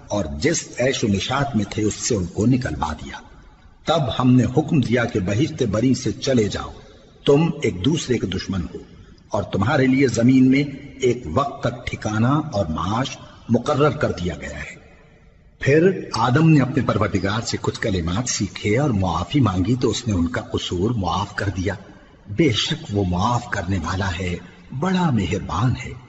اور جس عیش و نشاط میں تھے اس سے ان کو نکلوا دیا۔ تب ہم نے حکم دیا کہ بہشت بری سے چلے جاؤ، تم ایک دوسرے کے دشمن ہو، اور تمہارے لیے زمین میں ایک وقت تک ٹھکانہ اور معاش مقرر کر دیا گیا ہے۔ پھر آدم نے اپنے پروردگار سے کچھ کلمات سیکھے اور معافی مانگی تو اس نے ان کا قصور معاف کر دیا۔ بے شک وہ معاف کرنے والا ہے، بڑا مہربان ہے۔